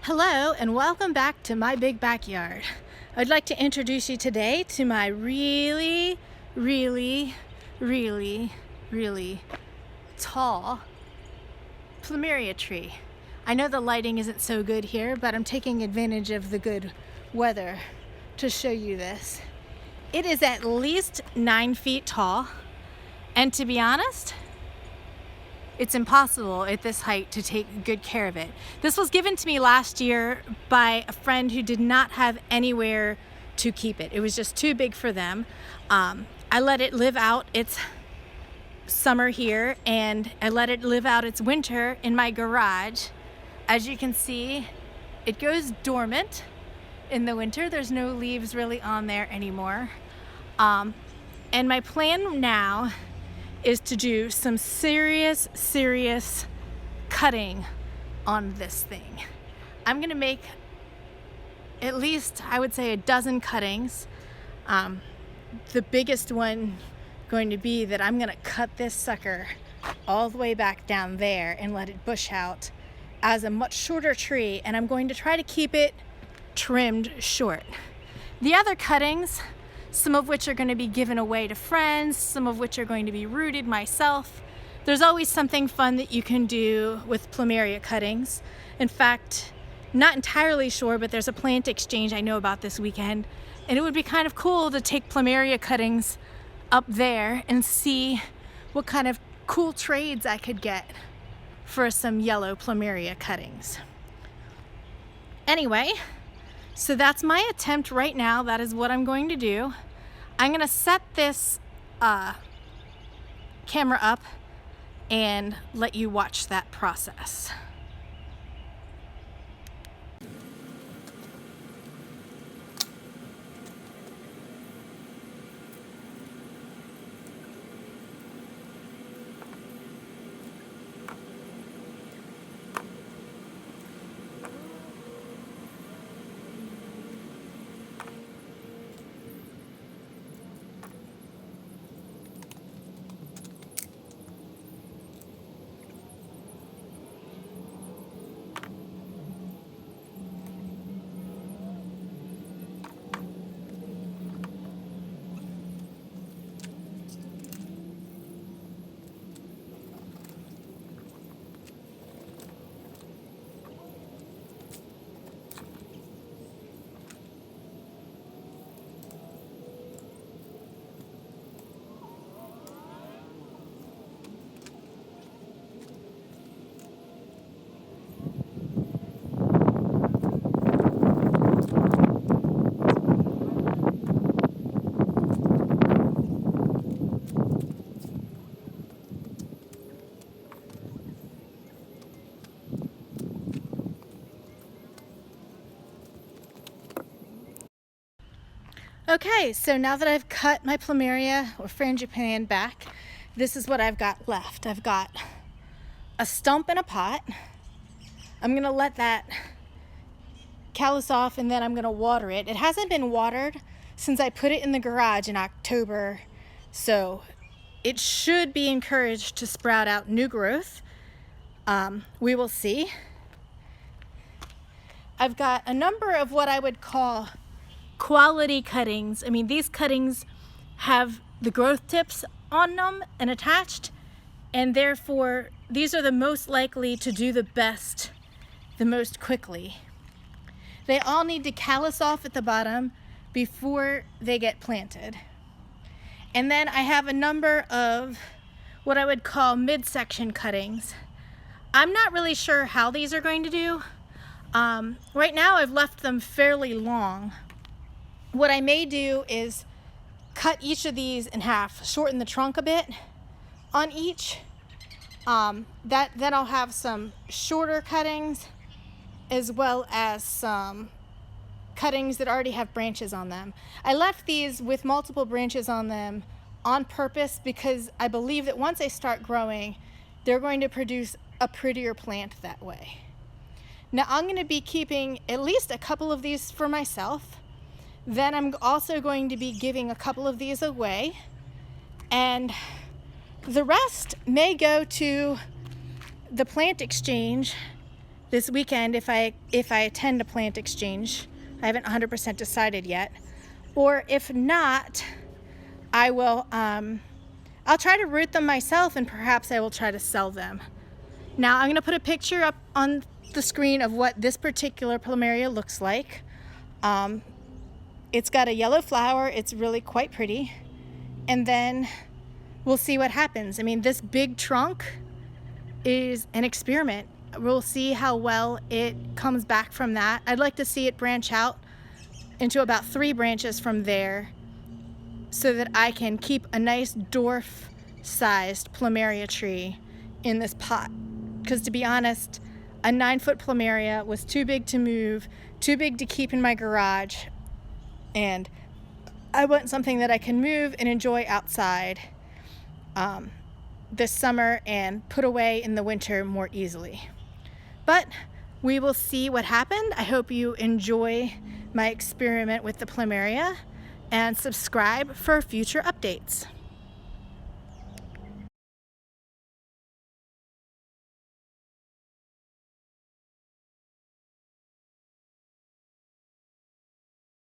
Hello and welcome back to my big backyard. I'd like to introduce you today to my really tall plumeria tree. I know the lighting isn't so good here, but I'm taking advantage of the good weather to show you this. It is at least 9 feet tall, and to be honest, it's impossible at this height to take good care of it. This was given to me last year by a friend who did not have anywhere to keep it. It was just too big for them. I let it live out its summer here, and I let it live out its winter in my garage. As you can see, it goes dormant in the winter. There's no leaves really on there anymore. And my plan now is to do some serious cutting on this thing. I'm gonna make at least, I would say, a dozen cuttings. The biggest one going to be that I'm gonna cut this sucker all the way back down there and let it bush out as a much shorter tree, and I'm going to try to keep it trimmed short. The other cuttings, some of which are going to be given away to friends, some of which are going to be rooted myself. There's always something fun that you can do with plumeria cuttings. In fact, not entirely sure, but there's a plant exchange I know about this weekend, and it would be kind of cool to take plumeria cuttings up there and see what kind of cool trades I could get for some yellow plumeria cuttings. Anyway, so that's my attempt right now. That is what I'm going to do. I'm gonna set this camera up and let you watch that process. Okay, so now that I've cut my plumeria or frangipane back, this is what I've got left. I've got a stump in a pot. I'm gonna let that callus off and then I'm gonna water it. It hasn't been watered since I put it in the garage in October, so it should be encouraged to sprout out new growth. We will see. I've got a number of what I would call quality cuttings. I mean, these cuttings have the growth tips on them and attached, and therefore these are the most likely to do the best the most quickly. They all need to callus off at the bottom before they get planted. And then I have a number of what I would call midsection cuttings. I'm not really sure how these are going to do. Right now I've left them fairly long. What I may do is cut each of these in half, shorten the trunk a bit on each. Then I'll have some shorter cuttings as well as some cuttings that already have branches on them. I left these with multiple branches on them on purpose because I believe that once they start growing, they're going to produce a prettier plant that way. Now I'm going to be keeping at least a couple of these for myself. Then I'm also going to be giving a couple of these away, and the rest may go to the plant exchange this weekend if I attend a plant exchange. I haven't 100% decided yet. Or if not, I will I'll try to root them myself, and perhaps I will try to sell them. Now I'm going to put a picture up on the screen of what this particular plumeria looks like. It's got a yellow flower. It's really quite pretty. And then we'll see what happens. I mean, this big trunk is an experiment. We'll see how well it comes back from that. I'd like to see it branch out into about 3 branches from there, so that I can keep a nice dwarf-sized plumeria tree in this pot. Because to be honest, a 9-foot plumeria was too big to move, too big to keep in my garage, and I want something that I can move and enjoy outside this summer and put away in the winter more easily. But we will see what happened. I hope you enjoy my experiment with the plumeria, and subscribe for future updates.